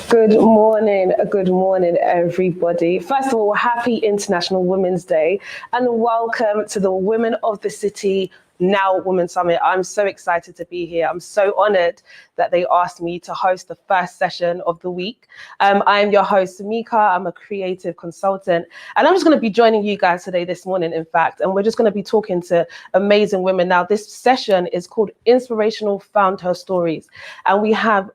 Good morning, everybody. First of all, happy International Women's Day and welcome to the Women of the City Now Women Summit. I'm so excited to be here. I'm so honored that they asked me to host the first session of the week. I am your host, Mika. I'm a creative consultant, and I'm just going to be joining you guys today, this morning, in fact, and we're just going to be talking to amazing women. Now, this session is called Inspirational FoundHER Stories, and we have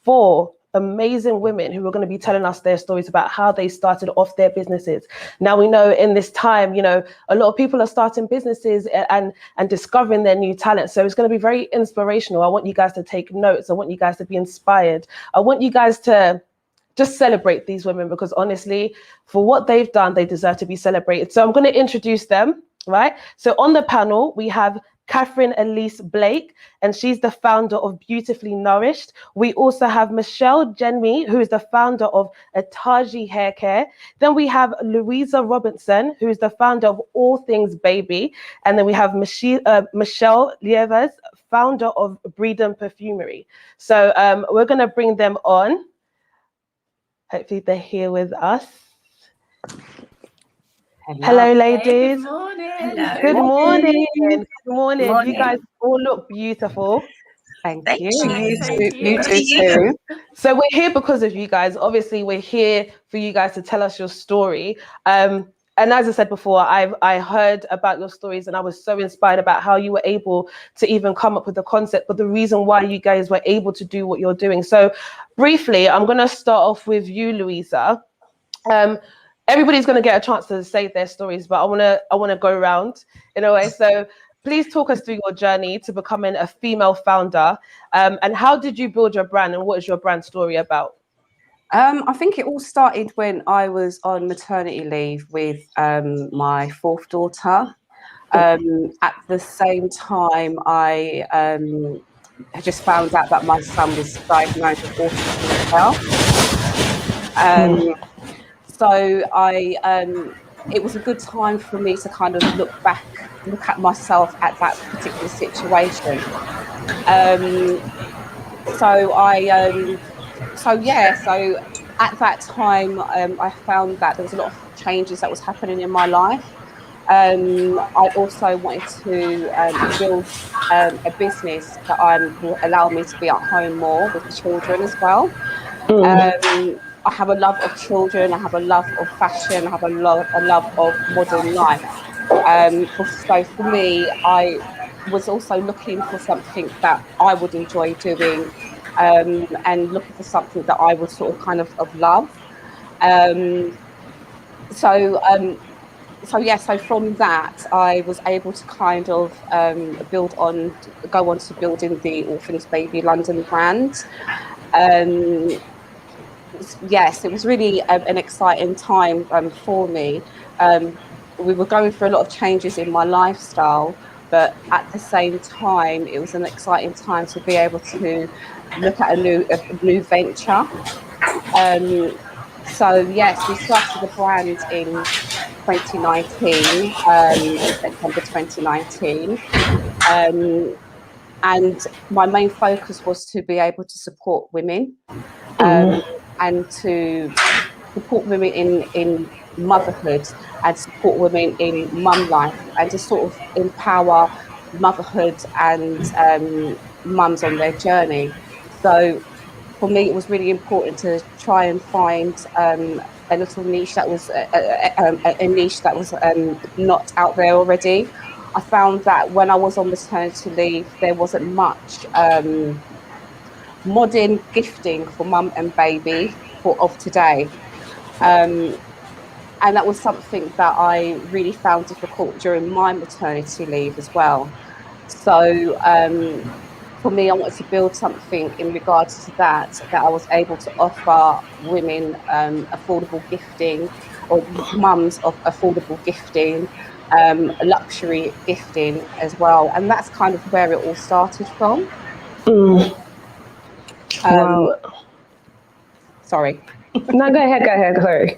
4 amazing women who are going to be telling us their stories about how they started off their businesses. Now, we know in this time, a lot of people are starting businesses and discovering their new talents. So it's going to be very inspirational. I want you guys to take notes. I want you guys to be inspired. I want you guys to just celebrate these women, because honestly, for what they've done, they deserve to be celebrated. So I'm going to introduce them, right? So on the panel, we have Katherine Elyse Blake, and she's the founder of Beautifully Nourished. We also have Michelle Jenmi, who is the founder of Ataji Hair Care. Then we have Louisa Robertson, who is the founder of All Things Baby. And then we have Michelle Leivars, founder of Breedon Perfumery. So we're going to bring them on. Hopefully they're here with us. Hello, ladies. Good morning. Good morning. Good morning. You guys all look beautiful. Thank you. You too. So we're here because of you guys. Obviously, we're here for you guys to tell us your story. And as I said before, I heard about your stories and I was so inspired about how you were able to even come up with the concept, but the reason why you guys were able to do what you're doing. So briefly, I'm going to start off with you, Louisa. Everybody's going to get a chance to say their stories, but I want to go around in a way. So please talk us through your journey to becoming a female founder, and how did you build your brand, and what is your brand story about? I think it all started when I was on maternity leave with my 4th daughter. At the same time, I had just found out that my son was diagnosed with autism as well. So it was a good time for me to kind of look at myself at that particular situation. So at that time, I found that there was a lot of changes that was happening in my life. I also wanted to build a business that will allow me to be at home more with the children as well. I have a love of children, I have a love of fashion, I have a love of modern life. So for me, I was also looking for something that I would enjoy doing, and looking for something that I would sort of kind of love. So from that, I was able to kind of go on to building the All Things Baby London brand. Yes, it was really an exciting time for me. We were going through a lot of changes in my lifestyle, but at the same time, it was an exciting time to be able to look at a new venture. So yes, we started the brand in 2019, September 2019. And my main focus was to be able to support women. And to support women in motherhood and support women in mum life, and to sort of empower motherhood and mums on their journey. So for me, it was really important to try and find a little niche that was a niche that was not out there already. I found that when I was on maternity leave, there wasn't much modern gifting for mum and baby of today, and that was something that I really found difficult during my maternity leave as well. So for me, I wanted to build something in regards to that I was able to offer women affordable gifting, or mums of affordable gifting, luxury gifting as well, and that's kind of where it all started from. Wow. Sorry. No, go ahead. Sorry.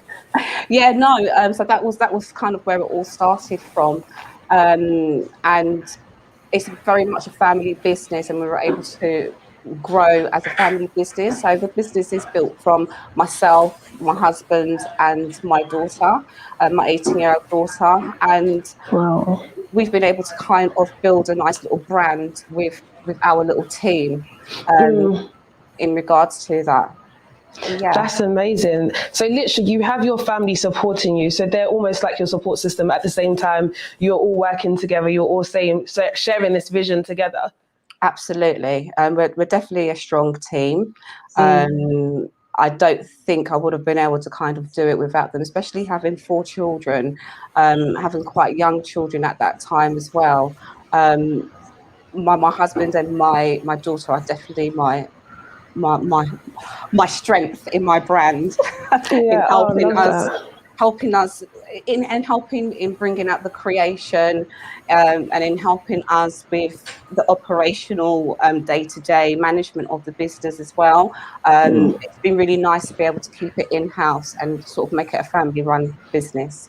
Yeah, no. So that was kind of where it all started from, and it's very much a family business, and we were able to grow as a family business. So the business is built from myself, my husband, and my daughter, my 18-year-old daughter, and Wow. we've been able to kind of build a nice little brand with our little team in regards to that. Yeah. That's amazing. So literally you have your family supporting you. So they're almost like your support system. At the same time, you're all working together. You're all sharing this vision together. Absolutely. We're definitely a strong team. I don't think I would have been able to kind of do it without them, especially having 4 children, having quite young children at that time as well. My husband and my daughter are definitely my strength in my brand in Yeah, oh, I love helping us in bringing out the creation, and in helping us with the operational day-to-day management of the business as well. It's been really nice to be able to keep it in-house and sort of make it a family run business.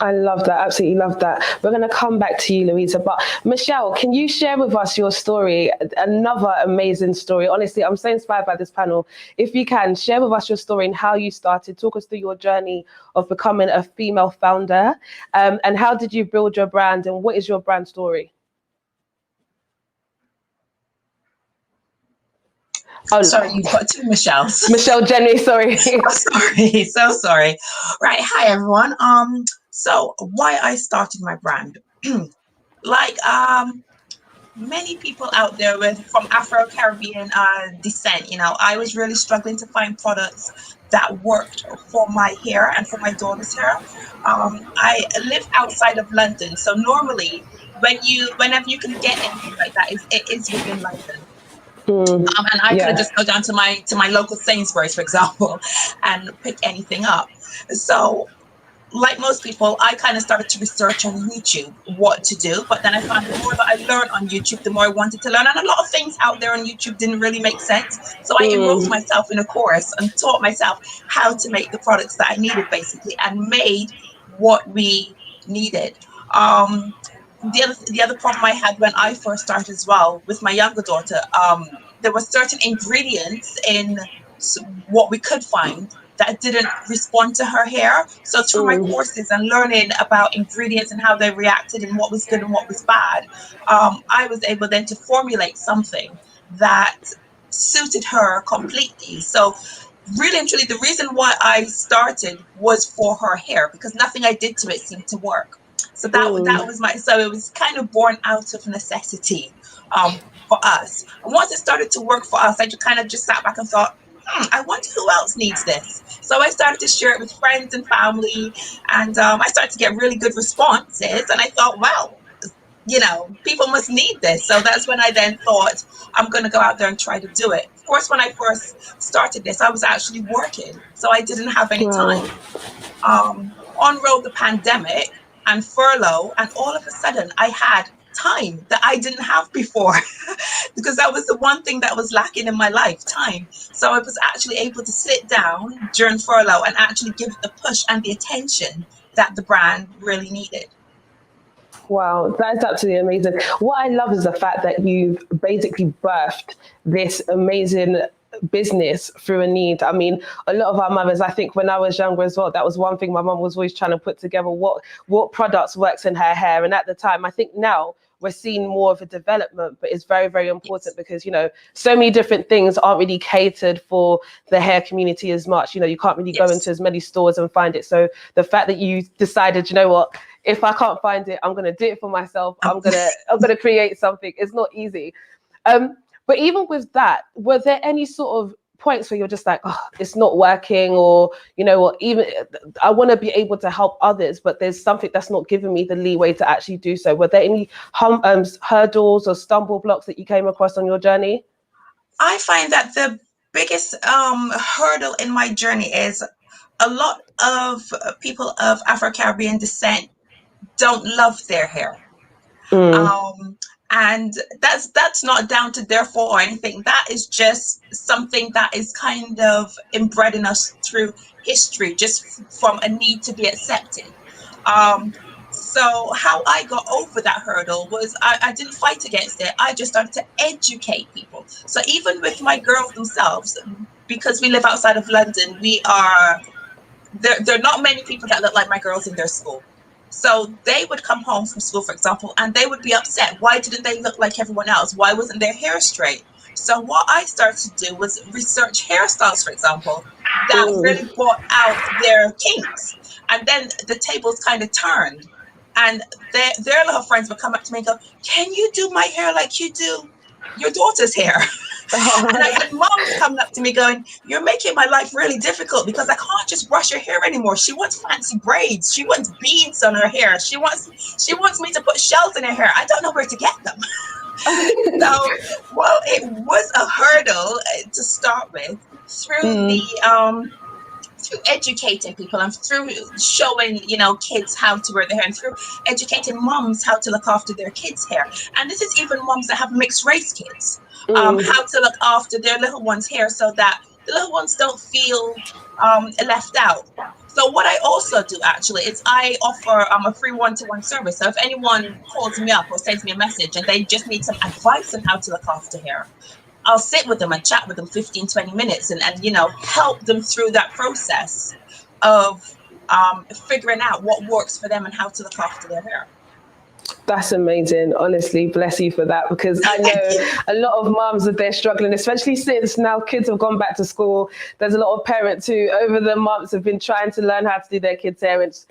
I love that. Absolutely love that. We're going to come back to you, Louisa. But Michelle, can you share with us your story? Another amazing story. Honestly, I'm so inspired by this panel. If you can, share with us your story and how you started. Talk us through your journey of becoming a female founder. And how did you build your brand? And what is your brand story? Oh, sorry, you've got 2 Michelles. Michelle, Jenmi, sorry. So sorry. Right. Hi, everyone. So why I started my brand. Like many people out there from Afro-Caribbean descent, I was really struggling to find products that worked for my hair and for my daughter's hair. I live outside of London, so normally whenever you can get anything like that, it is within London. And I could just go down to my local Sainsbury's, for example, and pick anything up. So, like most people, I kind of started to research on YouTube what to do. But then I found the more that I learned on YouTube, the more I wanted to learn. And a lot of things out there on YouTube didn't really make sense. So I enrolled myself in a course and taught myself how to make the products that I needed, basically, and made what we needed. The other problem I had when I first started as well with my younger daughter, there were certain ingredients in what we could find that didn't respond to her hair. So through my courses and learning about ingredients and how they reacted and what was good and what was bad, I was able then to formulate something that suited her completely. So really and truly, the reason why I started was for her hair, because nothing I did to it seemed to work. So that was so it was kind of born out of necessity for us. And once it started to work for us, I just sat back and thought, I wonder who else needs this. So I started to share it with friends and family, and I started to get really good responses. And I thought, well, people must need this. So that's when I then thought, I'm going to go out there and try to do it. Of course, when I first started this, I was actually working, so I didn't have any time. On rolled the pandemic and furlough, and all of a sudden I had time that I didn't have before because that was the one thing that was lacking in my life, time. So I was actually able to sit down during furlough and actually give it the push and the attention that the brand really needed. Wow, that's absolutely amazing. What I love is the fact that you've basically birthed this amazing business through a need. I mean, a lot of our mothers, I think when I was younger as well, that was one thing my mum was always trying to put together, what products works in her hair. And at the time, I think now we're seeing more of a development, but it's very, very important because, so many different things aren't really catered for the hair community as much. You can't really go into as many stores and find it. So the fact that you decided, if I can't find it, I'm going to do it for myself. I'm going to create something. It's not easy. But even with that, were there any sort of points where you're just like, oh, it's not working, or, or even I want to be able to help others, but there's something that's not giving me the leeway to actually do so? Were there any hurdles or stumble blocks that you came across on your journey? I find that the biggest hurdle in my journey is a lot of people of Afro-Caribbean descent don't love their hair. And that's not down to their fault or anything. That is just something that is kind of inbred in us through history, just from a need to be accepted. So So how I got over that hurdle was I didn't fight against it. I just started to educate people. So even with my girls themselves, because we live outside of London, there are not many people that look like my girls in their school. So they would come home from school, for example, and they would be upset. Why didn't they look like everyone else? Why wasn't their hair straight? So what I started to do was research hairstyles, for example, that really brought out their kinks. And then the tables kind of turned. And their little friends would come up to me and go, can you do my hair like you do your daughter's hair? And I had moms coming up to me going, you're making my life really difficult because I can't just brush her hair anymore. She wants fancy braids. She wants beads on her hair. She wants me to put shells in her hair. I don't know where to get them. So, well, it was a hurdle to start with through educating people and through showing, kids how to wear their hair and through educating moms how to look after their kids' hair. And this is even moms that have mixed race kids, how to look after their little ones' hair so that the little ones don't feel left out. So what I also do actually is I offer a free one-to-one service. So if anyone calls me up or sends me a message and they just need some advice on how to look after hair, I'll sit with them and chat with them 15, 20 minutes and help them through that process of figuring out what works for them and how to look after their hair. That's amazing. Honestly, bless you for that, because I know a lot of mums, if they're struggling, especially since now kids have gone back to school. There's a lot of parents who over the months have been trying to learn how to do their kids' hair. It's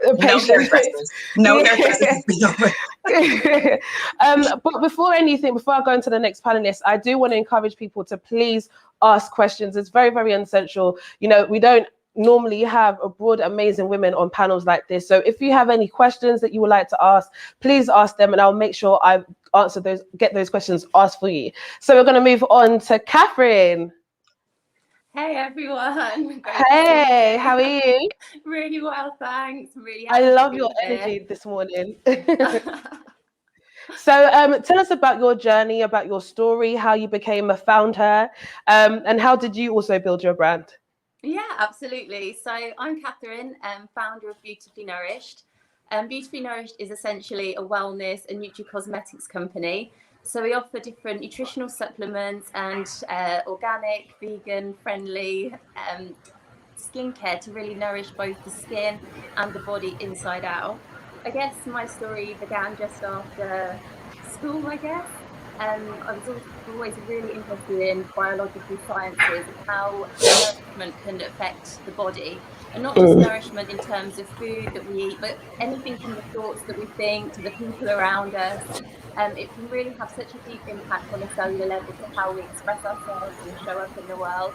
no hairdressers. No hairdressers. But before I go into the next panelist, I do want to encourage people to please ask questions. It's very, very essential. We don't normally have abroad amazing women on panels like this. So if you have any questions that you would like to ask, please ask them and I'll make sure I answer those, get those questions asked for you. So we're going to move on to Katherine. Hey everyone. Hey, how are you? Really well, thanks. Really I love your energy this morning. So tell us about your journey, about your story, how you became a FoundHER, and how did you also build your brand? Yeah, absolutely. So I'm Katherine, founder of Beautifully Nourished. Beautifully Nourished is essentially a wellness and nutri-cosmetics company. So we offer different nutritional supplements and organic, vegan, friendly skincare to really nourish both the skin and the body inside out. I guess my story began just after school, I guess. I was always really interested in biological sciences and how nourishment can affect the body, and not just nourishment in terms of food that we eat, but anything from the thoughts that we think to the people around us. It can really have such a deep impact on a cellular level to how we express ourselves and show up in the world.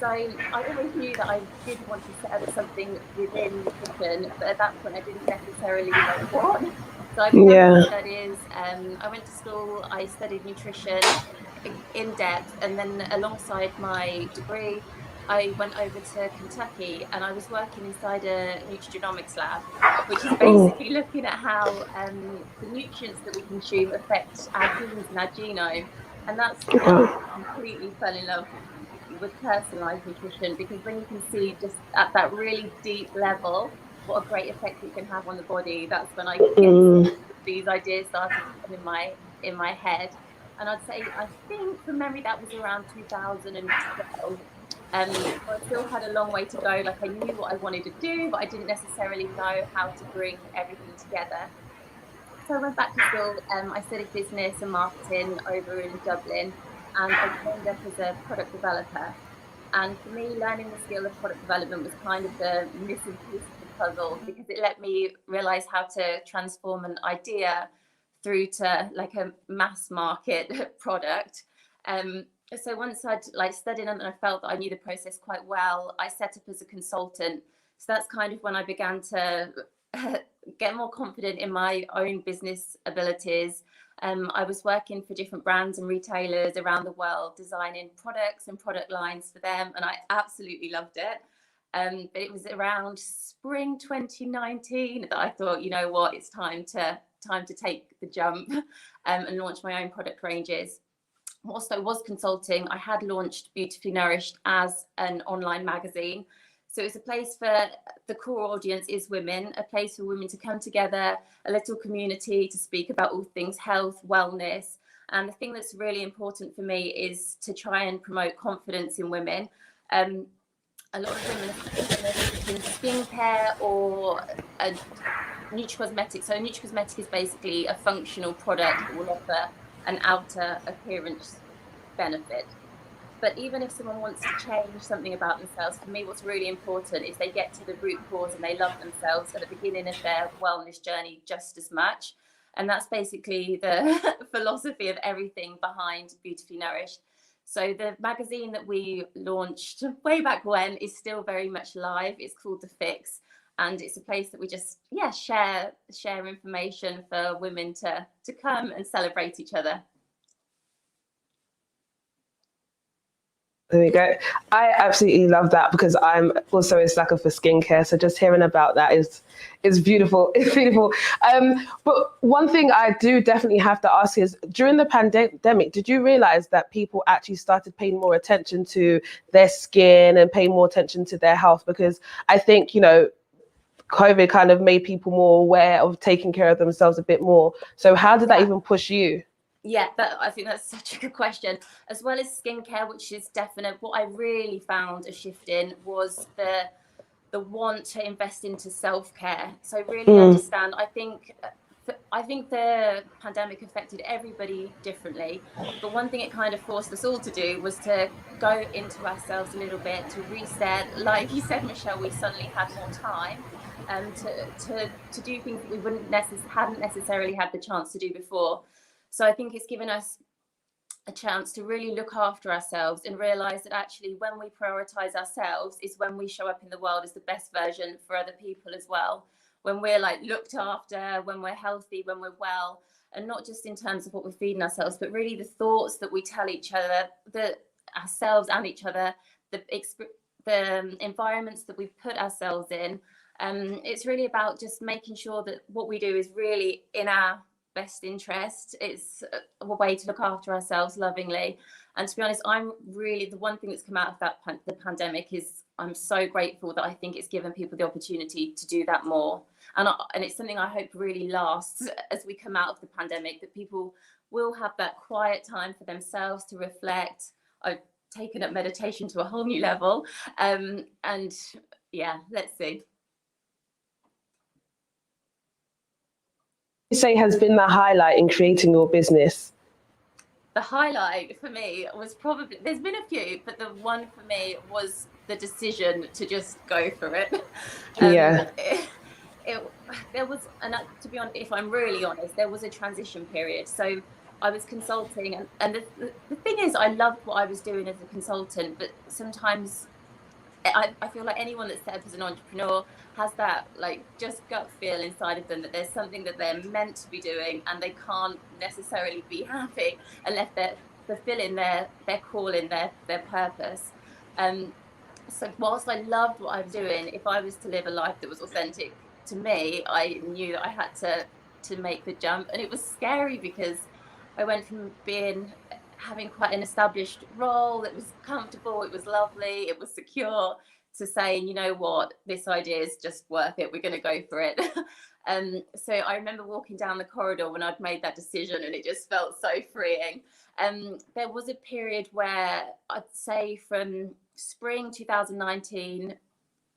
So I always knew that I did want to set up something within nutrition, but at that point I didn't necessarily know what. So I began my studies. I went to school, I studied nutrition in depth, and then alongside my degree, I went over to Kentucky and I was working inside a nutrigenomics lab, which is basically looking at how the nutrients that we consume affect our genes and our genome. And that's when I completely fell in love with personalized nutrition, because when you can see just at that really deep level what a great effect it can have on the body, that's when I get these ideas started to come in my head. And I'd say, I think from memory that was around 2012. I still had a long way to go. Like I knew what I wanted to do, but I didn't necessarily know how to bring everything together. So I went back to school. I studied business and marketing over in Dublin, and I trained up as a product developer. And for me, learning the skill of product development was kind of the missing piece of the puzzle, because it let me realize how to transform an idea through to like a mass market product. So once I'd studied and I felt that I knew the process quite well, I set up as a consultant. So that's kind of when I began to get more confident in my own business abilities. I was working for different brands and retailers around the world, designing products and product lines for them, and I absolutely loved it. But it was around spring 2019 that I thought, you know what, it's time to take the jump and launch my own product ranges. Whilst I was consulting, I had launched Beautifully Nourished as an online magazine. So it's a place for the core audience is women, a place for women to come together, a little community to speak about all things health, wellness. And the thing that's really important for me is to try and promote confidence in women. A lot of women are in skincare or nutricosmetic. So nutricosmetic is basically a functional product that will offer an outer appearance benefit. But even if someone wants to change something about themselves, for me, what's really important is they get to the root cause and they love themselves at the beginning of their wellness journey just as much. And that's basically the philosophy of everything behind Beautifully Nourished. So the magazine that we launched way back when is still very much live. It's called The Fix. And it's a place that we just, share information for women to come and celebrate each other. There we go. I absolutely love that because I'm also a sucker for skincare. So just hearing about that is beautiful. It's beautiful. But one thing I do definitely have to ask is, during the pandemic, did you realize that people actually started paying more attention to their skin and paying more attention to their health? Because I think, COVID kind of made people more aware of taking care of themselves a bit more. So how did that even push you? Yeah, I think that's such a good question. As well as skincare, which is definite, what I really found a shift in was the want to invest into self-care. So really understand, I think the pandemic affected everybody differently. But one thing it kind of forced us all to do was to go into ourselves a little bit, to reset. Like you said, Michelle, we suddenly had more time to do things that we hadn't necessarily had the chance to do before. So I think it's given us a chance to really look after ourselves and realize that actually when we prioritize ourselves is when we show up in the world as the best version for other people as well. When we're looked after, when we're healthy, when we're well, and not just in terms of what we're feeding ourselves, but really the thoughts that we tell each other, ourselves and each other, the environments that we put ourselves in. It's really about just making sure that what we do is really in our best interest. It's a way to look after ourselves lovingly. And to be honest, I'm really, the one thing that's come out of the pandemic is I'm so grateful that I think it's given people the opportunity to do that more. And it's something I hope really lasts as we come out of the pandemic, that people will have that quiet time for themselves to reflect. I've taken up meditation to a whole new level. And yeah, let's see. You say has been the highlight in creating your business? The highlight for me was probably, there's been a few, but the one for me was the decision to just go for it. There was, and to be honest, if I'm really honest, there was a transition period. So I was consulting, and the thing is, I loved what I was doing as a consultant, but sometimes I feel like anyone that's set up as an entrepreneur has that just gut feel inside of them that there's something that they're meant to be doing and they can't necessarily be happy unless they're fulfilling their calling, their purpose. So whilst I loved what I was doing, if I was to live a life that was authentic to me, I knew that I had to make the jump. And it was scary because I went from having quite an established role that was comfortable, it was lovely, it was secure, to saying, you know what, this idea is just worth it, we're going to go for it. So I remember walking down the corridor when I'd made that decision, and it just felt so freeing. There was a period where I'd say from spring 2019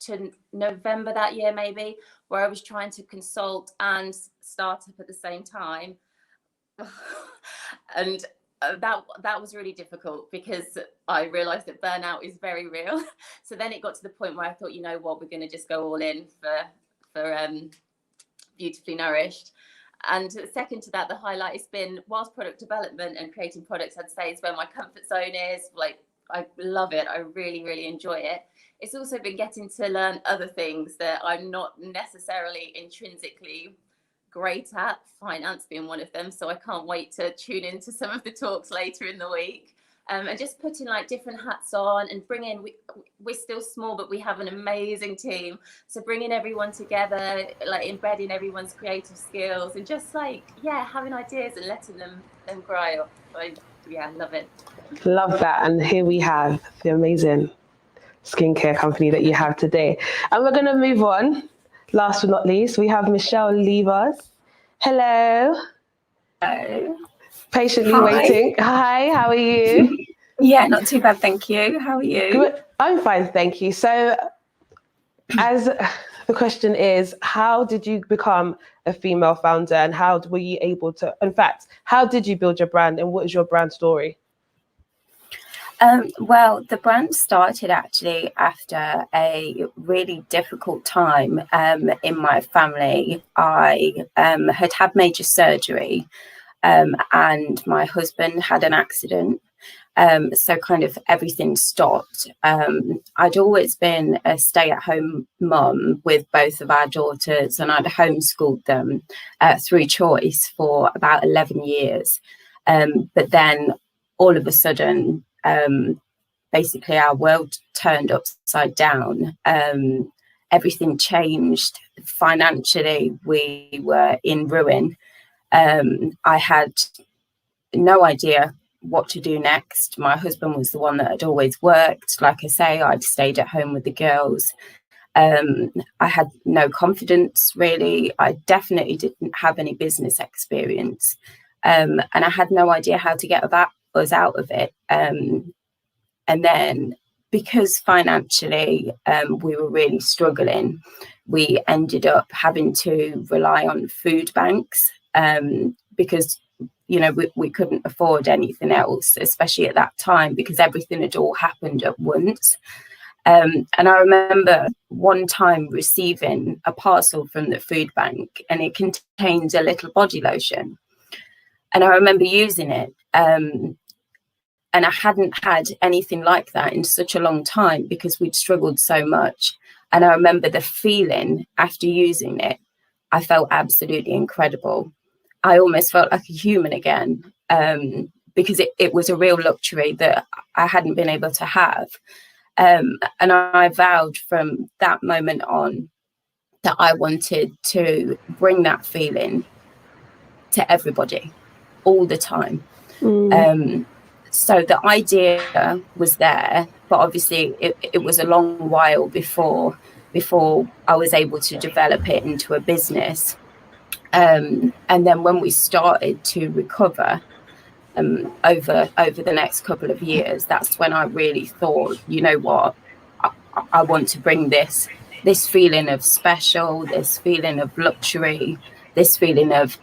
to November that year maybe, where I was trying to consult and start up at the same time. And that was really difficult because I realized that burnout is very real. So then it got to the point where I thought, you know what, we're going to just go all in for Beautifully Nourished. And second to that, the highlight has been, whilst product development and creating products, I'd say, is where my comfort zone is. I love it. I really, really enjoy it. It's also been getting to learn other things that I'm not necessarily intrinsically great at, finance being one of them. So I can't wait to tune into some of the talks later in the week. And just putting different hats on and we're still small, but we have an amazing team. So bringing everyone together, embedding everyone's creative skills and just having ideas and letting them grow. I love it. Love that. And here we have the amazing skincare company that you have today. And we're going to move on. Last but not least, we have Michelle Leivars. Hello. Hello. Patiently Hi. waiting. Hi, how are you? Yeah, not too bad, thank you. How are you? Good. I'm fine, thank you. So, as the question is, how did you become a female founder, and how were you able to, in fact, how did you build your brand, and what is your brand story? Well, the brand started actually after a really difficult time in my family. I had major surgery, and my husband had an accident. So kind of everything stopped. I'd always been a stay-at-home mum with both of our daughters, and I'd homeschooled them through choice for about 11 years. But then all of a sudden, basically our world turned upside down. Everything changed. Financially, we were in ruin. I had no idea what to do next. My husband was the one that had always worked. Like I say, I'd stayed at home with the girls. I had no confidence, really. I definitely didn't have any business experience. And I had no idea how to get us out of it. And then because financially we were really struggling, we ended up having to rely on food banks because we couldn't afford anything else, especially at that time, because everything had all happened at once. And I remember one time receiving a parcel from the food bank, and it contained a little body lotion. And I remember using it. And I hadn't had anything like that in such a long time because we'd struggled so much. And I remember the feeling after using it. I felt absolutely incredible. I almost felt like a human again, because it was a real luxury that I hadn't been able to have. And I vowed from that moment on that I wanted to bring that feeling to everybody all the time. So the idea was there, but obviously it was a long while before I was able to develop it into a business. And then when we started to recover over the next couple of years, that's when I really thought, you know what, I want to bring this feeling of special, this feeling of luxury, this feeling of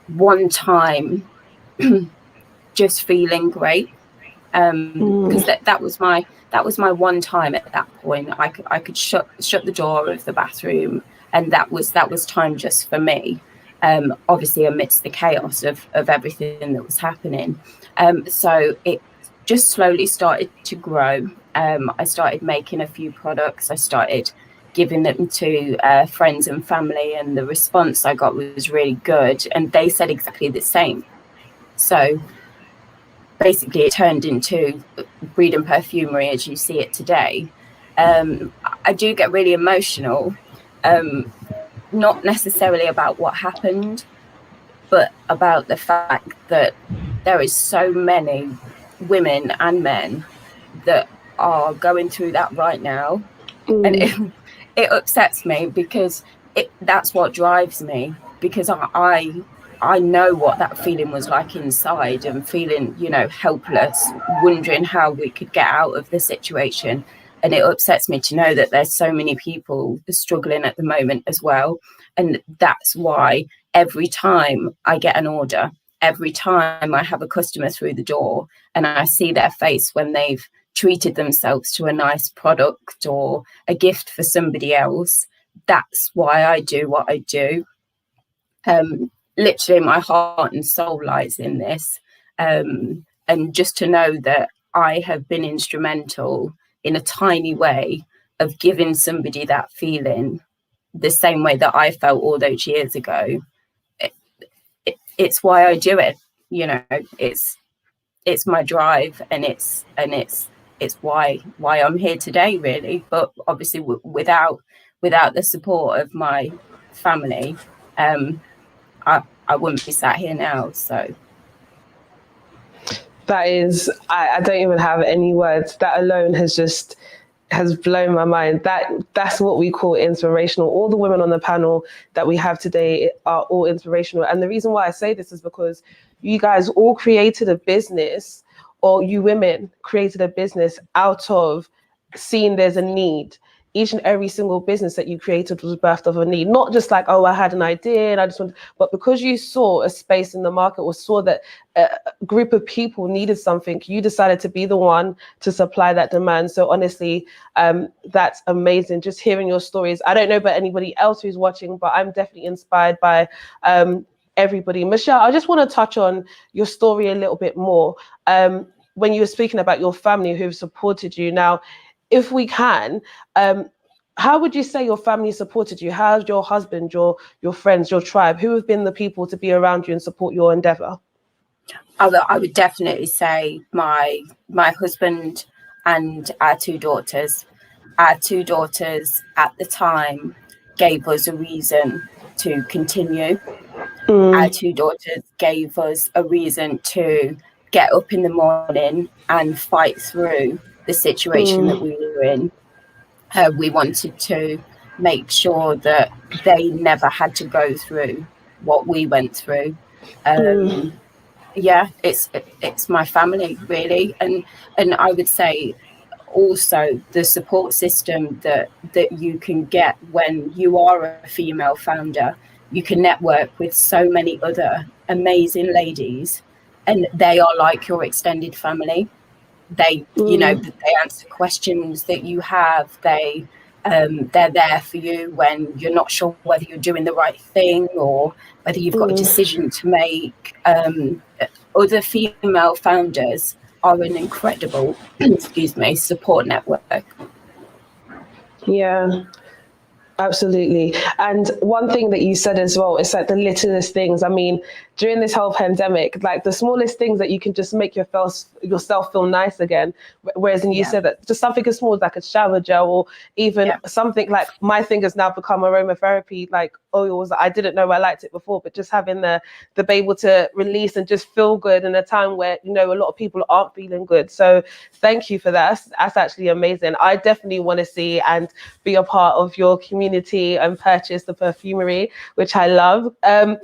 one time just feeling great, because that was my one time at that point. I could shut the door of the bathroom, and that was time just for me, obviously amidst the chaos of everything that was happening. So it just slowly started to grow. I started making a few products. I started giving them to friends and family, and the response I got was really good, and they said exactly the same. So basically it turned into Breedon Perfumery as you see it today. I do get really emotional, not necessarily about what happened, but about the fact that there is so many women and men that are going through that right now. And it upsets me because that's what drives me, because I know what that feeling was like inside, and feeling, helpless, wondering how we could get out of the situation. And it upsets me to know that there's so many people struggling at the moment as well. And that's why every time I get an order, every time I have a customer through the door and I see their face when they've treated themselves to a nice product or a gift for somebody else, that's why I do what I do. Literally my heart and soul lies in this, and just to know that I have been instrumental in a tiny way of giving somebody that feeling the same way that I felt all those years ago, it's why I do it. It's my drive, and it's why I'm here today, really. But obviously without the support of my family, I wouldn't be sat here now. So that is, I don't even have any words. That alone has just has blown my mind. That's what we call inspirational. All the women on the panel that we have today are all inspirational. And the reason why I say this is because you guys all created a business, or you women created a business out of seeing there's a need. Each and every single business that you created was birthed of a need, not just like, oh, I had an idea and I just want, but because you saw a space in the market or saw that a group of people needed something, you decided to be the one to supply that demand. So honestly, that's amazing. Just hearing your stories. I don't know about anybody else who's watching, but I'm definitely inspired by everybody. Michelle, I just want to touch on your story a little bit more. When you were speaking about your family who've supported you. Now, if we can, how would you say your family supported you? How's your husband, your friends, your tribe? Who have been the people to be around you and support your endeavor? I would definitely say my husband and our two daughters. Our two daughters at the time gave us a reason to continue. Our two daughters gave us a reason to get up in the morning and fight through the situation that we were in. We wanted to make sure that they never had to go through what we went through. Yeah, it's my family really, and I would say also the support system that you can get when you are a female founder. You can network with so many other amazing ladies, and they are like your extended family. They, you know, they answer questions that you have. They're there for you when you're not sure whether you're doing the right thing or whether you've got a decision to make. Other female founders are an incredible, support network. Yeah. Absolutely. And one thing that you said as well, it's like the littlest things. I mean, during this whole pandemic, like the smallest things that you can just make yourself feel nice again. Whereas you said that just something as small as like a shower gel, or even something like, my thing has now become aromatherapy, like oils. I didn't know I liked it before, but just having the be able to release and just feel good in a time where, you know, a lot of people aren't feeling good. So thank you for that. That's actually amazing. I definitely want to see and be a part of your community and purchase the Perfumery, which I love. And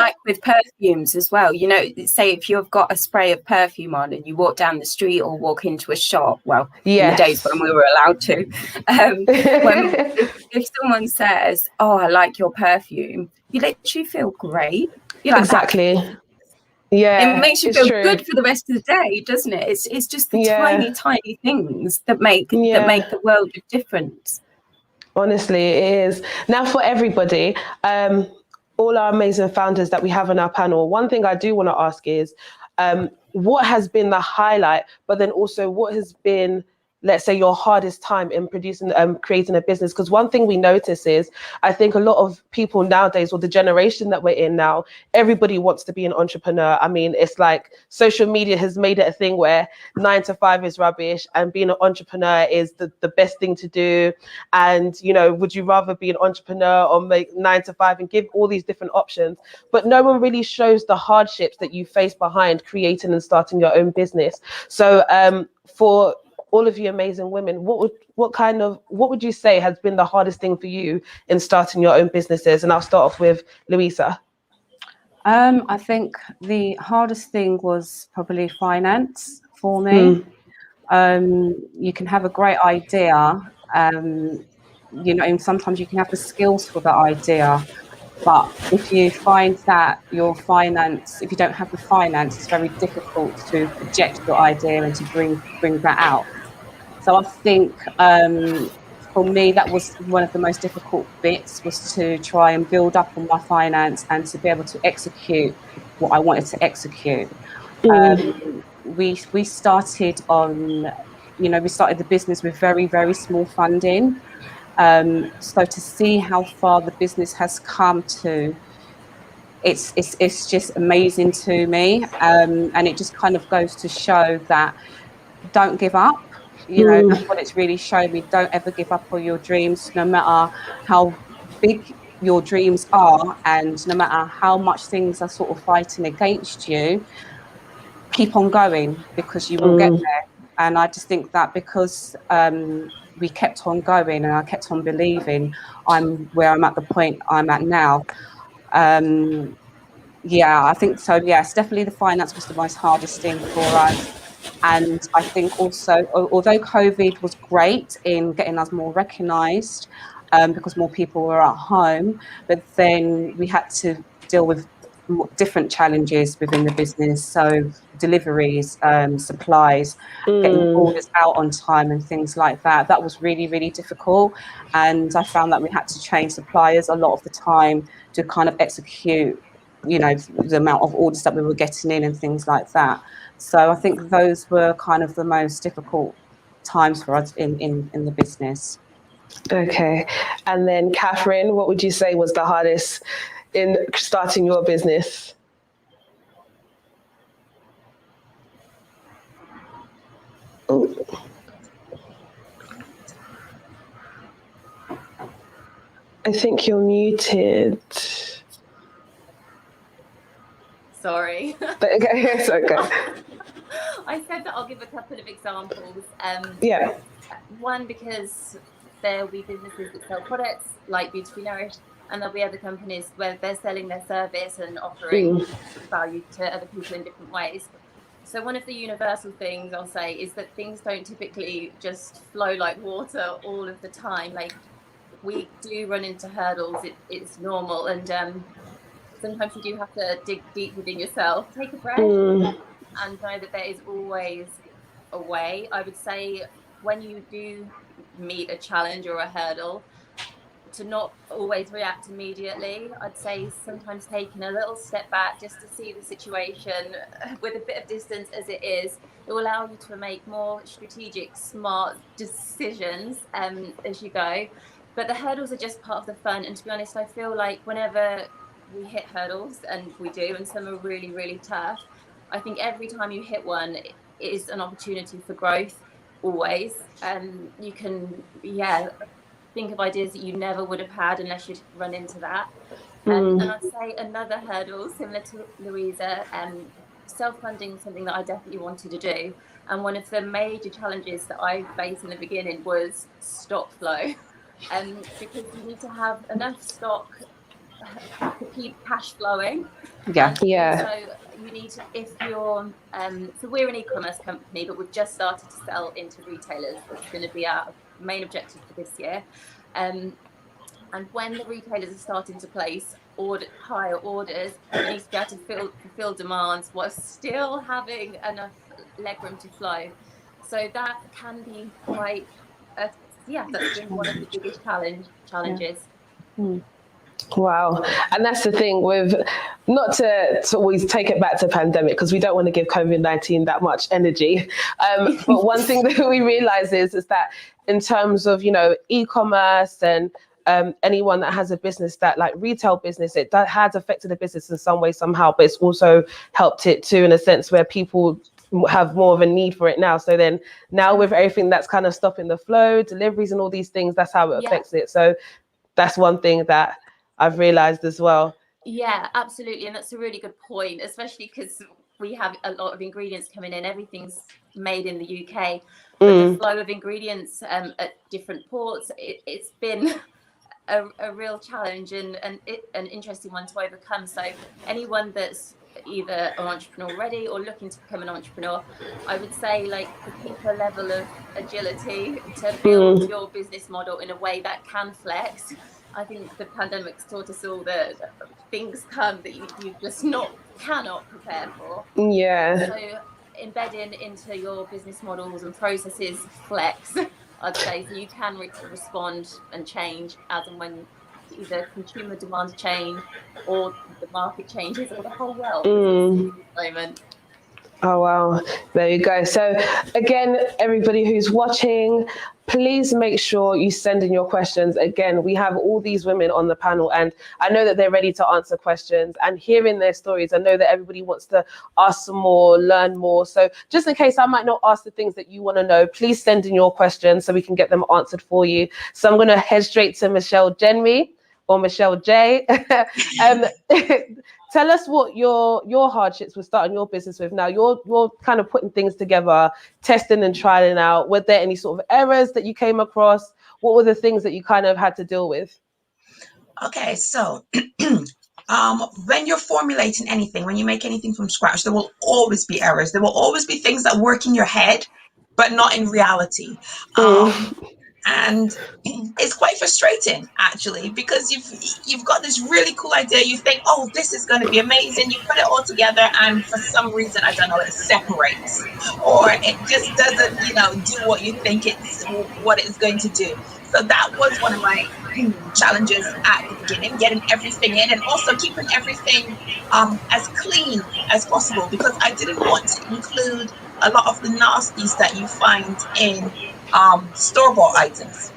like with perfumes as well, you know, say if you've got a spray of perfume on and you walk down the street or walk into a shop, well, in the days when we were allowed to, if someone says, oh, I like your perfume, you literally feel great. You're like, exactly. Yeah, it makes you feel good for the rest of the day, doesn't it? It's just the tiny things that make the world of difference. Honestly, it is. Now, for everybody, all our amazing founders that we have on our panel, one thing I do want to ask is, what has been the highlight, but then also what has been, let's say, your hardest time in creating a business? Because one thing we notice is, I think a lot of people nowadays, or the generation that we're in now, everybody wants to be an entrepreneur. I mean, it's like social media has made it a thing where 9 to 5 is rubbish and being an entrepreneur is the best thing to do. And, you know, would you rather be an entrepreneur or make 9 to 5, and give all these different options? But no one really shows the hardships that you face behind creating and starting your own business. So for all of you amazing women, what would you say has been the hardest thing for you in starting your own businesses? And I'll start off with Louisa. I think the hardest thing was probably finance for me. You can have a great idea, you know, and sometimes you can have the skills for that idea, but if you find that if you don't have the finance, it's very difficult to project your idea and to bring that out. So I think for me, that was one of the most difficult bits, was to try and build up on my finance and to be able to execute what I wanted to execute. We started the business with very, very small funding. So to see how far the business has come to, it's just amazing to me. And it just kind of goes to show that don't give up. You know, that's what it's really shown me. Don't ever give up on your dreams, no matter how big your dreams are, and no matter how much things are sort of fighting against you. Keep on going, because you will get there. And I just think that because we kept on going and I kept on believing, I'm where I'm at the point I'm at now. Yeah, I think so. Yes, definitely the finance was the most hardest thing for us. And I think also, although COVID was great in getting us more recognised, because more people were at home, but then we had to deal with different challenges within the business. So deliveries, supplies, getting orders out on time and things like that. That was really, really difficult. And I found that we had to change suppliers a lot of the time to kind of execute, you know, the amount of orders that we were getting in and things like that. So I think those were kind of the most difficult times for us in the business. Okay. And then Katherine, what would you say was the hardest in starting your business? Oh. I think you're muted. Sorry. Okay, it's okay. I said that I'll give a couple of examples. Yeah. One, because there will be businesses that sell products like Beauty Be Nourished, and there'll be other companies where they're selling their service and offering value to other people in different ways. So one of the universal things I'll say is that things don't typically just flow like water all of the time. Like, we do run into hurdles. It's normal, and sometimes you do have to dig deep within yourself, take a breath, and know that there is always a way. I would say when you do meet a challenge or a hurdle, to not always react immediately. I'd say sometimes taking a little step back just to see the situation with a bit of distance as it is, it will allow you to make more strategic, smart decisions as you go. But the hurdles are just part of the fun. And to be honest, I feel like whenever we hit hurdles, and we do, and some are really, really tough, I think every time you hit one, it is an opportunity for growth, always. You can, think of ideas that you never would have had unless you'd run into that. And I'd say another hurdle, similar to Louisa, self-funding is something that I definitely wanted to do. And one of the major challenges that I faced in the beginning was stock flow. Because you need to have enough stock to keep cash flowing. Yeah. So you need to, if you're, so we're an e-commerce company, but we've just started to sell into retailers. That's going to be our main objective for this year. And when the retailers are starting to place higher orders, you need to be able to fulfill demands while still having enough legroom to flow. So that can be quite, that's been one of the biggest challenges. Wow. And that's the thing with, not to always take it back to pandemic, because we don't want to give COVID-19 that much energy. But one thing that we realize is that in terms of, e-commerce and anyone that has a business, that like retail business, that has affected the business in some way, somehow, but it's also helped it too, in a sense where people have more of a need for it now. So then now with everything that's kind of stopping the flow, deliveries and all these things, that's how it affects it. So that's one thing that I've realized as well. Yeah, absolutely. And that's a really good point, especially because we have a lot of ingredients coming in. Everything's made in the UK. But the flow of ingredients at different ports, it's been a real challenge and an interesting one to overcome. So anyone that's either an entrepreneur already or looking to become an entrepreneur, I would say, like, to keep a level of agility to build your business model in a way that can flex. I think the pandemic's taught us all that things come that you just cannot prepare for. Yeah. So embedding into your business models and processes flex, I'd say, so you can respond and change as and when either consumer demands change or the market changes or the whole world at the moment. Oh, wow. There you go. So again, everybody who's watching, please make sure you send in your questions. Again, we have all these women on the panel, and I know that they're ready to answer questions, and hearing their stories, I know that everybody wants to ask some more, learn more. So just in case I might not ask the things that you want to know, please send in your questions so we can get them answered for you. So I'm going to head straight to Michelle Jenmi, or Michelle J, tell us what your hardships with starting your business with. Now you're kind of putting things together, testing and trying out. Were there any sort of errors that you came across? What were the things that you kind of had to deal with? Okay, so when you're formulating anything, when you make anything from scratch, there will always be errors. There will always be things that work in your head, but not in reality. And it's quite frustrating, actually, because you've got this really cool idea. You think, oh, this is going to be amazing. You put it all together, and for some reason, I don't know, it separates, or it just doesn't, do what you think what it's going to do. So that was one of my challenges at the beginning, getting everything in, and also keeping everything as clean as possible, because I didn't want to include a lot of the nasties that you find in store-bought items.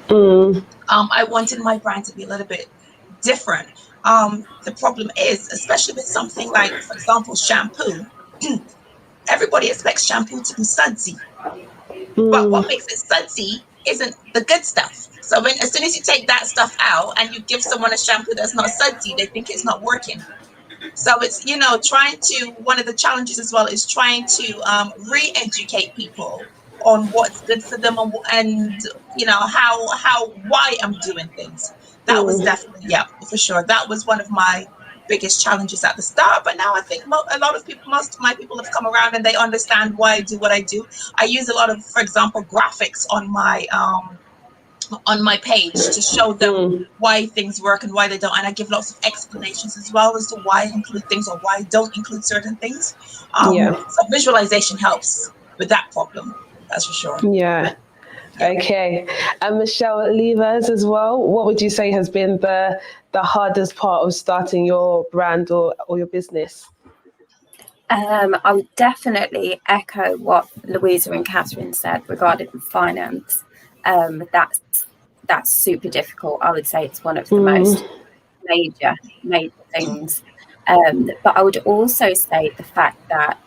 I wanted my brand to be a little bit different. The problem is, especially with something like, for example, shampoo, everybody expects shampoo to be sudsy. But what makes it sudsy isn't the good stuff. So as soon as you take that stuff out and you give someone a shampoo that's not sudsy, they think it's not working. So it's, one of the challenges as well is trying to re-educate people on what's good for them and why I'm doing things. That was definitely, yeah, for sure. That was one of my biggest challenges at the start. But now I think most of my people have come around and they understand why I do what I do. I use a lot of, for example, graphics on my page to show them why things work and why they don't, and I give lots of explanations as well as to why I include things or why I don't include certain things. So visualization helps with that problem, that's for sure. Yeah. Okay. And Michelle, Leivars as well, what would you say has been the hardest part of starting your brand or your business? I would definitely echo what Louisa and Katherine said regarding finance. That's super difficult. I would say it's one of the most major things. But I would also say the fact that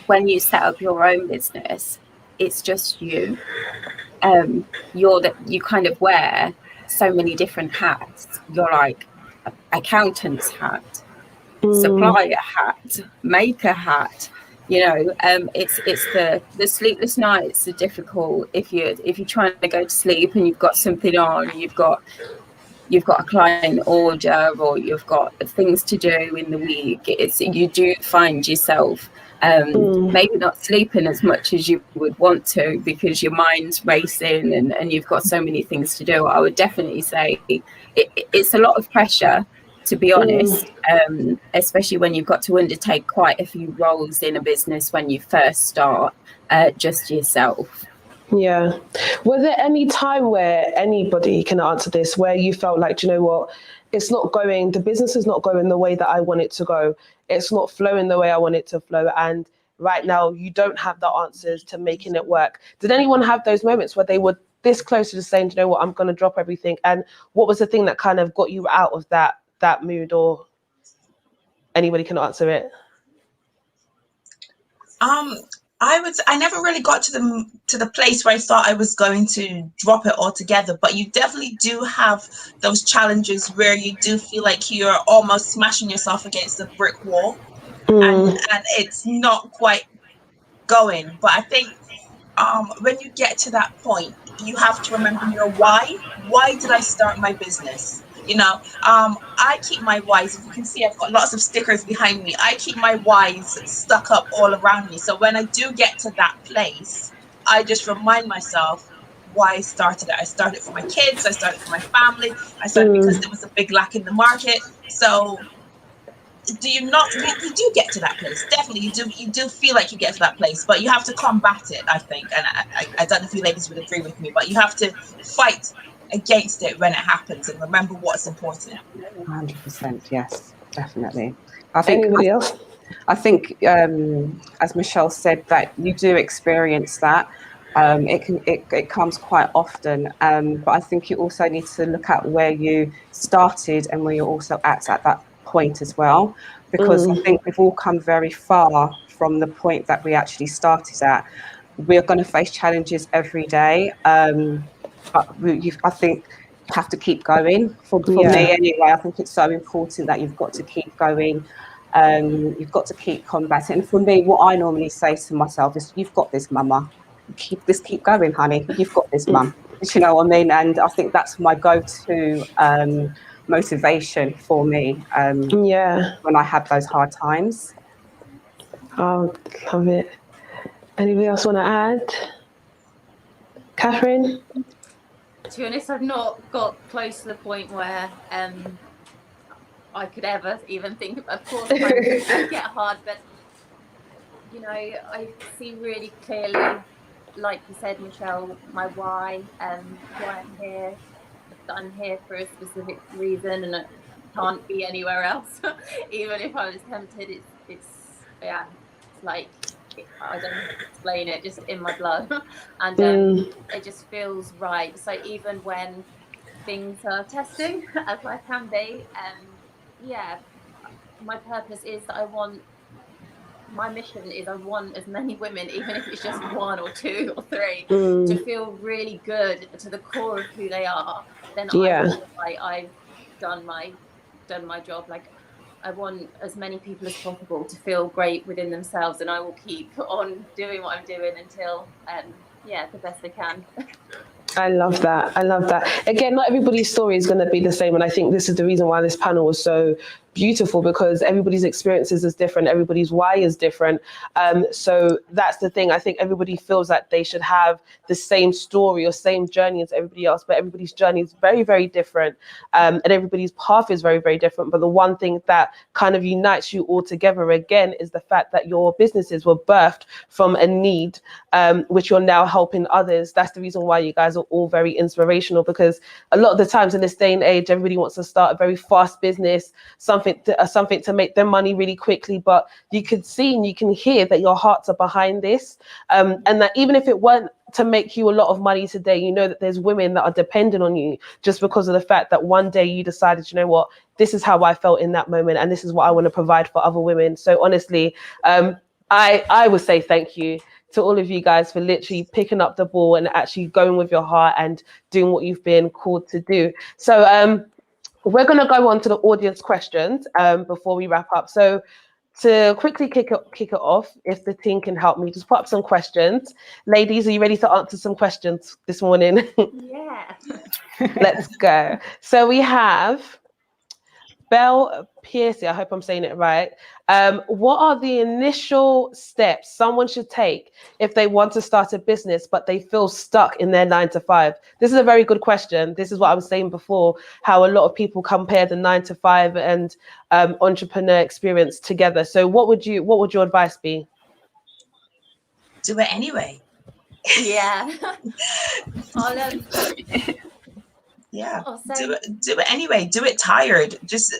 when you set up your own business, it's just you. You kind of wear so many different hats. You're like accountant's hat, supplier hat, maker hat. It's the sleepless nights are difficult if you're trying to go to sleep and you've got something on, you've got a client order, or you've got things to do in the week. You do find yourself maybe not sleeping as much as you would want to because your mind's racing and you've got so many things to do. I would definitely say it's a lot of pressure, to be honest, especially when you've got to undertake quite a few roles in a business when you first start just yourself. Yeah. Was there any time where anybody can answer this, where you felt like, do you know what, the business is not going the way that I want it to go. It's not flowing the way I want it to flow. And right now you don't have the answers to making it work. Did anyone have those moments where they were this close to just saying, do you know what, I'm going to drop everything? And what was the thing that kind of got you out of that mood, or anybody can answer it? I never really got to the place where I thought I was going to drop it altogether, but you definitely do have those challenges where you do feel like you're almost smashing yourself against a brick wall, and it's not quite going. But I think when you get to that point, you have to remember your why. Why did I start my business? I keep my whys. If you can see, I've got lots of stickers behind me. I keep my whys stuck up all around me. So when I do get to that place, I just remind myself why I started it. I started for my kids. I started for my family. I started because there was a big lack in the market. So you do get to that place. Definitely, you do feel like you get to that place, but you have to combat it, I think. And I don't know if you ladies would agree with me, but you have to fight against it when it happens and remember what's important. 100%, yes, definitely. I think anybody else? I think as Michelle said, that you do experience that. It comes quite often, but I think you also need to look at where you started and where you're also at that point as well, because I think we've all come very far from the point that we actually started at. We're going to face challenges every day, but I think you have to keep going. For me anyway, I think it's so important that you've got to keep going. You've got to keep combating. And for me, what I normally say to myself is, you've got this, mama. Keep going, honey. You've got this, mum. You know what I mean? And I think that's my go-to motivation for me when I have those hard times. Oh, love it. Anybody else want to add? Katherine? To be honest, I've not got close to the point where I could ever even think of course I get hard, but you know, I see really clearly, like you said, Michelle, my why, why I'm here, that I'm here for a specific reason and I can't be anywhere else. Even if I was tempted, it's like, I don't know how to explain it, just in my blood. And it just feels right. So even when things are testing, as life can be, my purpose is that my mission is I want as many women, even if it's just 1 or 2 or 3, to feel really good to the core of who they are. Then I feel like I've done my job. Like, I want as many people as possible to feel great within themselves, and I will keep on doing what I'm doing until the best I can. I love that. Again, not everybody's story is going to be the same. And I think this is the reason why this panel was so beautiful, because everybody's experiences is different. Everybody's why is different. So that's the thing. I think everybody feels that they should have the same story or same journey as everybody else, but everybody's journey is very, very different. And everybody's path is very, very different. But the one thing that kind of unites you all together again is the fact that your businesses were birthed from a need, which you're now helping others. That's the reason why you guys are all very inspirational, because a lot of the times in this day and age, everybody wants to start a very fast business, something to make them money really quickly. But you can see and you can hear that your hearts are behind this, and that even if it weren't to make you a lot of money today, you know that there's women that are dependent on you just because of the fact that one day you decided, you know what, this is how I felt in that moment, and this is what I want to provide for other women. So honestly, I would say thank you to all of you guys for literally picking up the ball and actually going with your heart and doing what you've been called to do. So we're going to go on to the audience questions before we wrap up. So to quickly kick it off, if the team can help me, just put up some questions. Ladies, are you ready to answer some questions this morning? Yeah. Let's go. So we have Belle Piercy, I hope I'm saying it right. What are the initial steps someone should take if they want to start a business, but they feel stuck in their 9 to 5? This is a very good question. This is what I was saying before, how a lot of people compare the 9 to 5 and entrepreneur experience together. So what would your advice be? Do it anyway. Yeah. Yeah, do it anyway. Do it tired. Just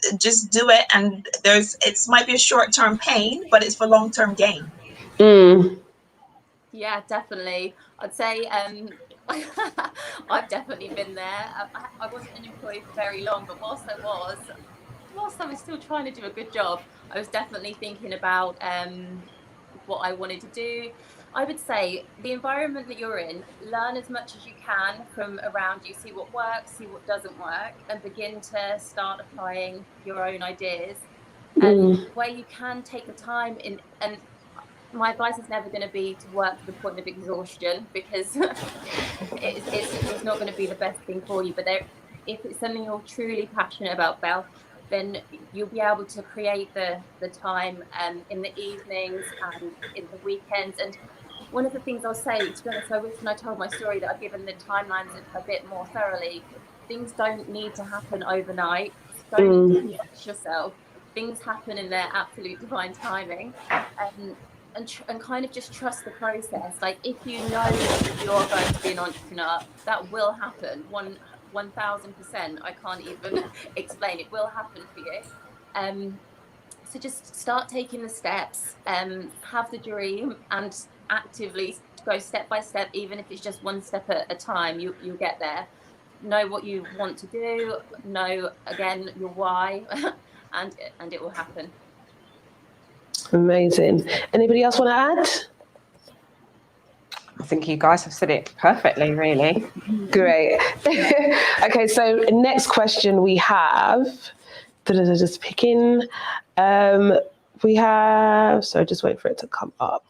do it, and it might be a short-term pain, but it's for long-term gain. Yeah, definitely. I'd say I've definitely been there. I wasn't an employee for very long, but whilst I was still trying to do a good job, I was definitely thinking about what I wanted to do. I would say the environment that you're in, learn as much as you can from around you, see what works, see what doesn't work, and begin to start applying your own ideas. And where you can, take the time in. And my advice is never going to be to work to the point of exhaustion, because it's not going to be the best thing for you. But if it's something you're truly passionate about, Belle, then you'll be able to create the time in the evenings and in the weekends. And one of the things I'll say, to be honest, I wish when I told my story that I'd given the timelines a bit more thoroughly. Things don't need to happen overnight. Don't rush yourself. Things happen in their absolute divine timing. And kind of just trust the process. Like, if you know that you're going to be an entrepreneur, that will happen. 1000%. I can't even explain. It will happen for you. So just start taking the steps, have the dream, and actively go step by step. Even if it's just one step at a time, you'll get there. Know what you want to do, know again your why, and it will happen. Amazing. Anybody else want to add? I think you guys have said it perfectly, really. Great. Okay, so next question we have, just picking, we have, so just wait for it to come up.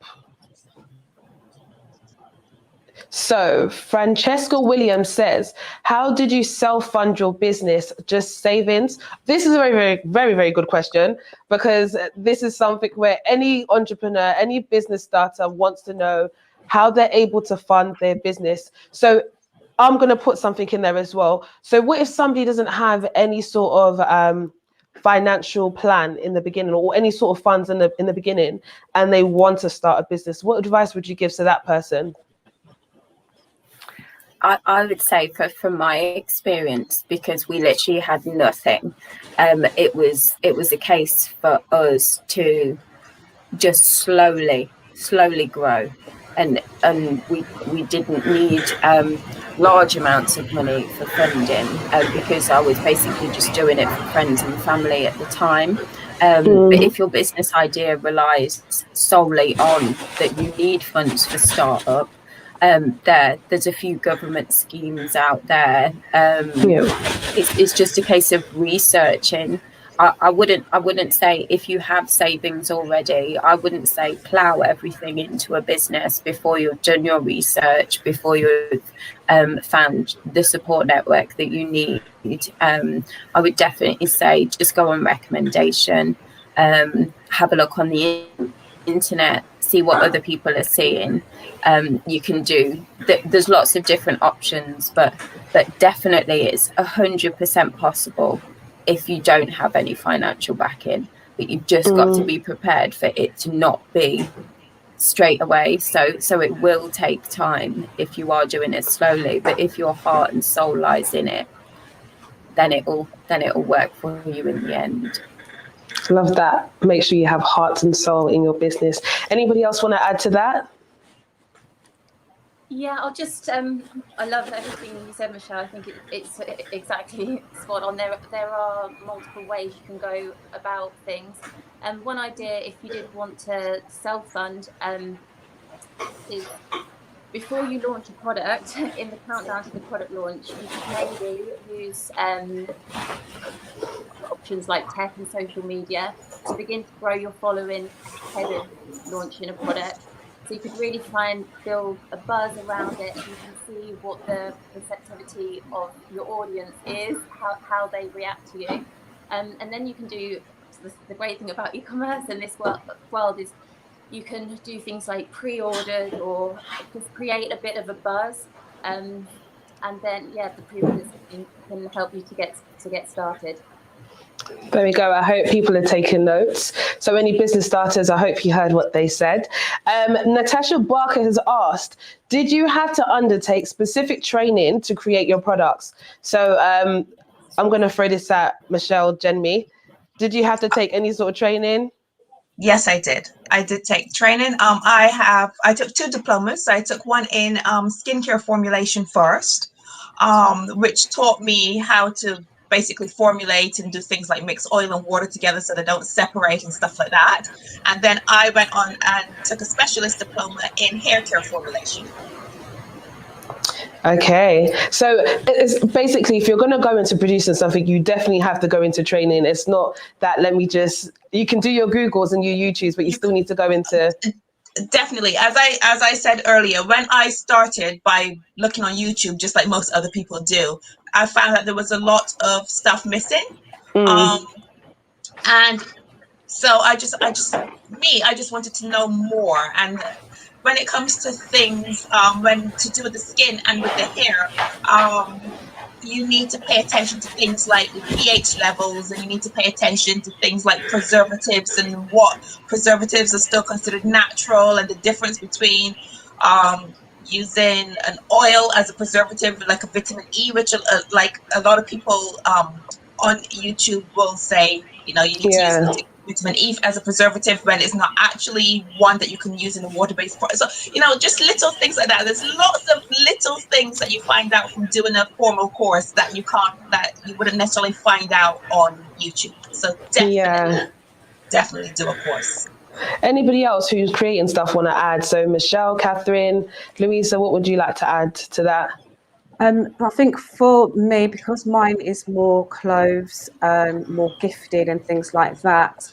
So Francesca Williams says, how did you self-fund your business? Just savings? This is a very, very, very, very good question, because this is something where any entrepreneur, any business starter wants to know how they're able to fund their business. So I'm going to put something in there as well. So what if somebody doesn't have any sort of financial plan in the beginning, or any sort of funds in the beginning, and they want to start a business? What advice would you give to that person? I would say, from my experience, because we literally had nothing, it was a case for us to just slowly grow, and we didn't need large amounts of money for funding, because I was basically just doing it for friends and family at the time. But if your business idea relies solely on that you need funds for startup, there's a few government schemes out there. It's just a case of researching. I wouldn't say, if you have savings already, I wouldn't say plow everything into a business before you've done your research, before you've found the support network that you need. I would definitely say just go on recommendation, have a look on the internet, see what other people are seeing. You can do there's lots of different options, but definitely it's 100% possible if you don't have any financial backing. But you've just got to be prepared for it to not be straight away. So it will take time if you are doing it slowly, but if your heart and soul lies in it, then it'll work for you in the end. Love that. Make sure you have heart and soul in your business. Anybody else want to add to that? Yeah, I'll just, I love everything you said, Michelle. I think it's exactly spot on. There are multiple ways you can go about things. One idea, if you did want to self-fund, is before you launch a product, in the countdown to the product launch, you could maybe use options like tech and social media to begin to grow your following ahead of launching a product. So you could really try and build a buzz around it. You can see what the receptivity of your audience is, how they react to you. And then you can do, the great thing about e-commerce in this world is you can do things like pre-orders, or just create a bit of a buzz. And then, the pre-orders can help you to get started. There we go. I hope people are taking notes. So any business starters, I hope you heard what they said. Natasha Barker has asked, did you have to undertake specific training to create your products? So I'm going to throw this at Michelle, Jenmi. Did you have to take any sort of training? Yes, I did. I did take training. I took 2 diplomas. So I took one in skincare formulation first, which taught me how to basically formulate and do things like mix oil and water together so they don't separate and stuff like that. And then I went on and took a specialist diploma in hair care formulation. Okay, so it's basically, if you're going to go into producing something, you definitely have to go into training. It's not that you can do your Googles and your YouTubes, but you still need to go into. Definitely. As I said earlier, when I started by looking on YouTube, just like most other people do, I found that there was a lot of stuff missing. And so I just wanted to know more. And when it comes to things, when to do with the skin and with the hair, you need to pay attention to things like the pH levels, and you need to pay attention to things like preservatives and what preservatives are still considered natural, and the difference between using an oil as a preservative, like a vitamin E, which like a lot of people on YouTube will say, you need to use vitamin E as a preservative when it's not actually one that you can use in a water-based product. So, just little things like that. There's lots of little things that you find out from doing a formal course that you wouldn't necessarily find out on YouTube. So definitely do a course. Anybody else who's creating stuff want to add? So Michelle, Katherine, Louisa, what would you like to add to that? I think for me, because mine is more clothes, more gifted and things like that,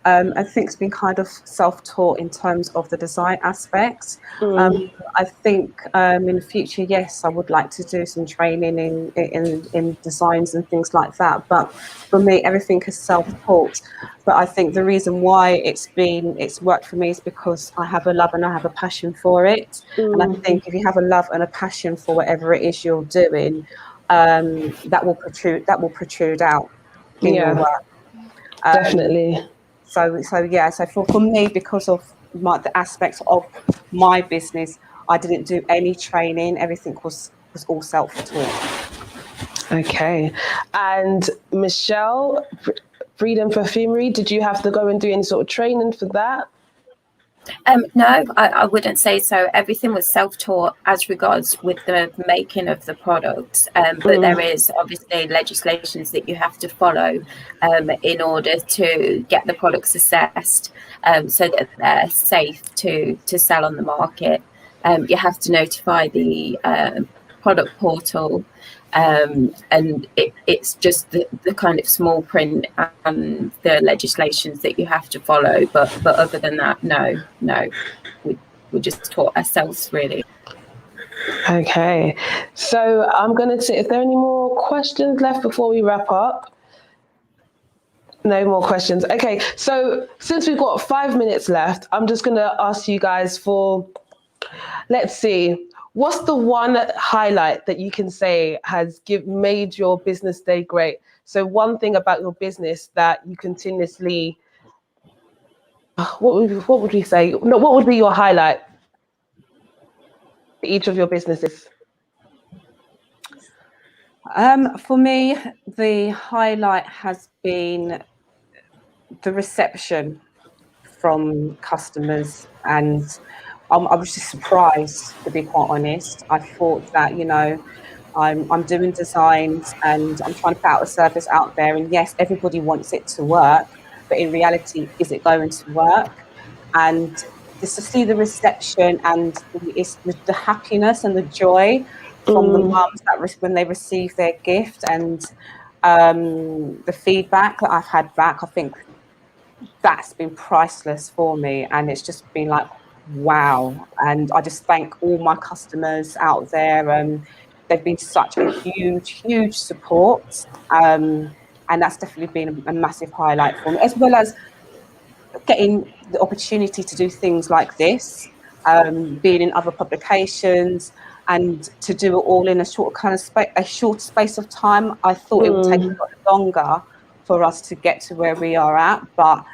I think it's been kind of self-taught in terms of the design aspects. I think in the future, yes, I would like to do some training in designs and things like that. But for me, everything is self-taught. But I think the reason why it's worked for me is because I have a love and I have a passion for it. And I think if you have a love and a passion for whatever it is you're doing, that will protrude out in your work. Definitely. So for me, because of the aspects of my business, I didn't do any training. Everything was all self-taught. Okay. And Michelle, Breedon Perfumery, did you have to go and do any sort of training for that? No, I wouldn't say so. Everything was self-taught as regards with the making of the products, but there is obviously legislations that you have to follow in order to get the products assessed so that they're safe to sell on the market. You have to notify the product portal, and it's just the kind of small print and the legislations that you have to follow, but other than that, no, we just taught ourselves, really. Okay, so I'm going to see if there are any more questions left before we wrap up. No more questions. Okay, so since we've got 5 minutes left, I'm just going to ask you guys for, let's see, what's the one highlight that you can say has made your business day great? So one thing about your business that you continuously, what would we say? No, what would be your highlight for each of your businesses? For me, the highlight has been the reception from customers, and I was just surprised, to be quite honest. I thought that, I'm doing designs and I'm trying to put out a service out there, and yes, everybody wants it to work, but in reality, is it going to work? And just to see the reception and the happiness and the joy from the mums when they receive their gift, and the feedback that I've had back, I think that's been priceless for me, and it's just been like, wow. And I just thank all my customers out there. They've been such a huge support, and that's definitely been a massive highlight for me, as well as getting the opportunity to do things like this, being in other publications, and to do it all in a short space of time. I thought it would take a lot longer for us to get to where we are at, but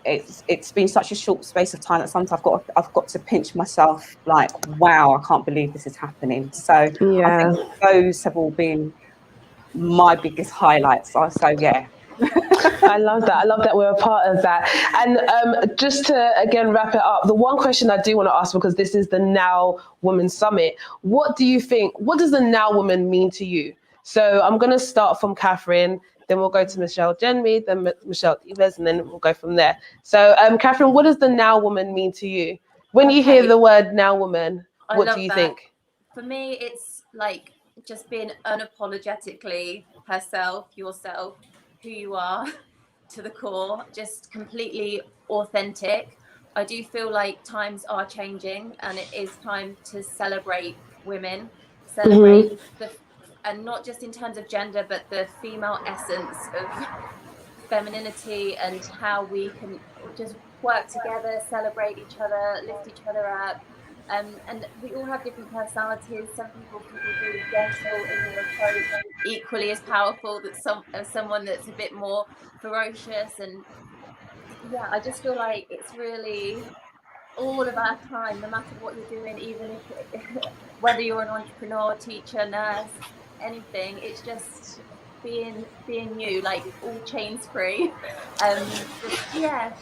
it's been such a short space of time that sometimes I've got to pinch myself, like, wow, I can't believe this is happening. So I think those have all been my biggest highlights. So yeah. I love that. I love that we're a part of that. And just to, again, wrap it up, the one question I do want to ask, because this is the Now Woman Summit, what do you think, what does the Now Woman mean to you? So I'm going to start from Katherine, then we'll go to Michelle Jenmi, then Michelle Leivars, and then we'll go from there. So Katherine, what does the Now Woman mean to you? When you hear the word Now Woman, what do you think? For me, it's like just being unapologetically herself, yourself, who you are to the core, just completely authentic. I do feel like times are changing, and it is time to celebrate women, celebrate and not just in terms of gender, but the female essence of femininity, and how we can just work together, celebrate each other, lift each other up. And we all have different personalities. Some people can be really gentle in their approach, equally as powerful as someone that's a bit more ferocious. And yeah, I just feel like it's really all of our time, no matter what you're doing, even if whether you're an entrepreneur, teacher, nurse, anything, it's just being you, like all chains free.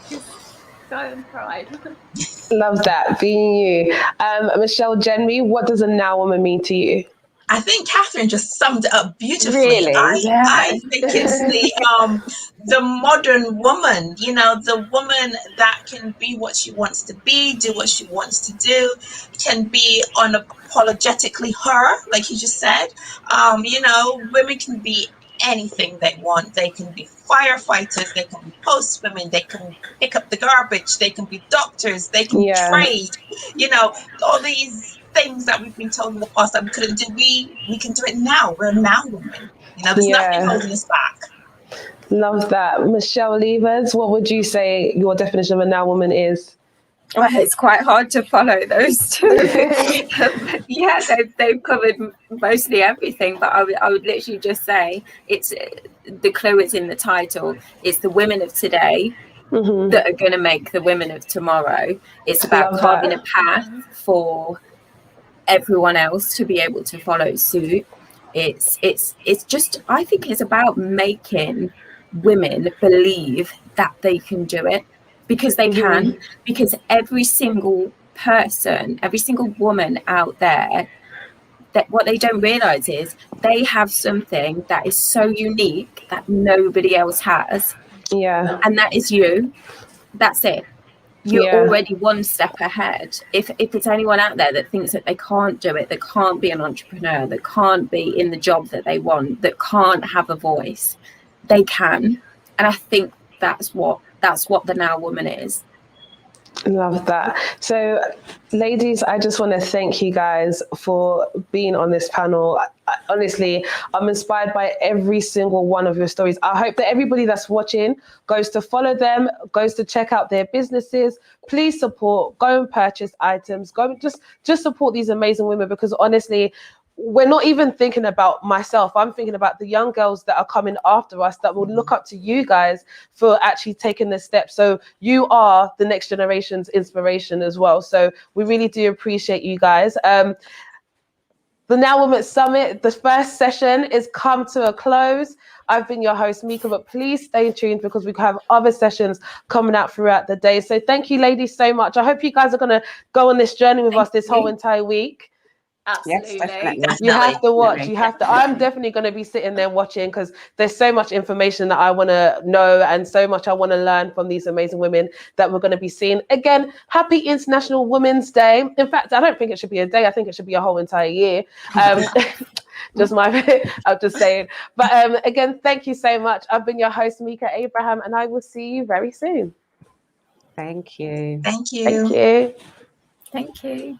Just go and pride. Love that, being you. Michelle Jenmi, what does a Now Woman mean to you? I think Katherine just summed it up beautifully. Really? I think it's the modern woman, the woman that can be what she wants to be, do what she wants to do, can be unapologetically her, like you just said. Women can be anything they want. They can be firefighters, they can be postwomen, they can pick up the garbage, they can be doctors, they can trade, you know, all these things that we've been told in the past that we couldn't do, we can do it now. We're now women. You know, there's nothing holding us back. Love that. Michelle Leivars, what would you say your definition of a now woman is? Well, it's quite hard to follow those two. Yeah, they've covered mostly everything, but I would literally just say it's the clue is in the title. It's the women of today that are going to make the women of tomorrow. It's about carving a path for everyone else to be able to follow suit. It's just, I think it's about making women believe that they can do it. Because they can, because every single person, every single woman out there, that what they don't realize is they have something that is so unique that nobody else has. Yeah. And that is you. That's it. You're already one step ahead. If it's anyone out there that thinks that they can't do it, that can't be an entrepreneur, that can't be in the job that they want, that can't have a voice, they can. And I think that's what the now woman is. Love that. So, ladies, I just want to thank you guys for being on this panel. Honestly, I'm inspired by every single one of your stories. I hope that everybody that's watching goes to follow them, goes to check out their businesses. Please support, go and purchase items, go just support these amazing women, because honestly, we're not even thinking about myself. I'm thinking about the young girls that are coming after us that will look up to you guys for actually taking this step. So you are the next generation's inspiration as well. So we really do appreciate you guys. The Now Women Summit, the first session is come to a close. I've been your host, Mika, but please stay tuned because we have other sessions coming out throughout the day. So thank you, ladies, so much. I hope you guys are going to go on this journey with us this whole entire week. Absolutely. Yes, definitely. You have to watch. You have to. I'm definitely going to be sitting there watching because there's so much information that I want to know and so much I want to learn from these amazing women that we're going to be seeing. Again, happy International Women's Day. In fact, I don't think it should be a day. I think it should be a whole entire year. Just I'm just saying. But again, thank you so much. I've been your host, Mika Abraham, and I will see you very soon. Thank you. Thank you. Thank you. Thank you.